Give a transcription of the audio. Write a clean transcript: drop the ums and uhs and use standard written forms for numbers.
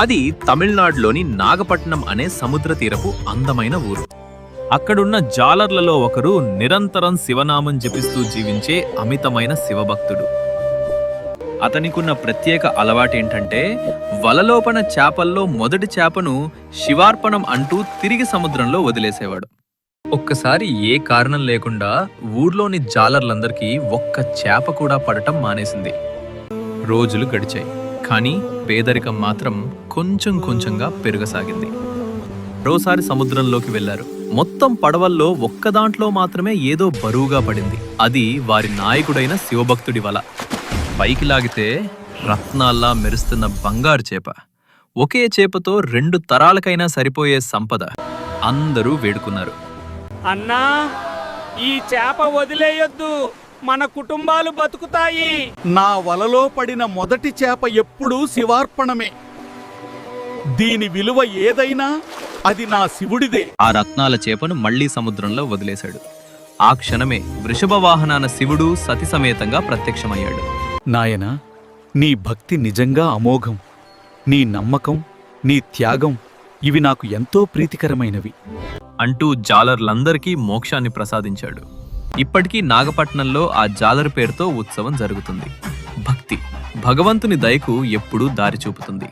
అది తమిళనాడులోని నాగపట్నం అనే సముద్ర తీరపు అందమైన ఊరు. అక్కడున్న జాలర్లలో ఒకరు నిరంతరం శివనామం జపిస్తూ జీవించే అమితమైన శివభక్తుడు. అతనికున్న ప్రత్యేక అలవాటేంటంటే వలలోపన చేపల్లో మొదటి చేపను శివార్పణం అంటూ తిరిగి సముద్రంలో వదిలేసేవాడు. ఒక్కసారి ఏ కారణం లేకుండా ఊర్లోని జాలర్లందరికీ ఒక్క చేప కూడా పడటం మానేసింది. రోజులు గడిచాయి, కానీ పేదరికం మాత్రం కొంచెం కొంచెంగా పెరగసాగింది. మరోసారి సముద్రంలోకి వెళ్లారు. మొత్తం పడవల్లో ఒక్కదాంట్లో మాత్రమే ఏదో బరువుగా పడింది. అది వారి నాయకుడైన శివభక్తుడి వల. పైకి లాగితే రత్నాల్లా మెరుస్తున్న బంగారు చేప. ఒకే చేపతో 2 తరాలకైనా సరిపోయే సంపద. అందరూ వేడుకున్నారు. అన్నా, ఈ చేప వదిలేయొద్దు, మన కుటుంబాలు బతుకుతాయి. నా వలలో పడిన మొదటి చేప ఎప్పుడూ శివార్పణమే. దీని విలువ ఏదైనా అది నా శివుడిదే. ఆ రత్నాల చేపను మళ్లీ సముద్రంలో వదిలేశాడు. ఆ క్షణమే వృషభ వాహనాన శివుడు సతి సమేతంగా ప్రత్యక్షమయ్యాడు. నాయనా, నీ భక్తి నిజంగా అమోఘం. నీ నమ్మకం, నీ త్యాగం ఇవి నాకు ఎంతో ప్రీతికరమైనవి అంటూ జాలర్లందరికీ మోక్షాన్ని ప్రసాదించాడు. ఇప్పటికీ నాగపట్నంలో ఆ జాలర్ పేరుతో ఉత్సవం జరుగుతుంది. భక్తి భగవంతుని దయకు ఎప్పుడూ దారి చూపుతుంది.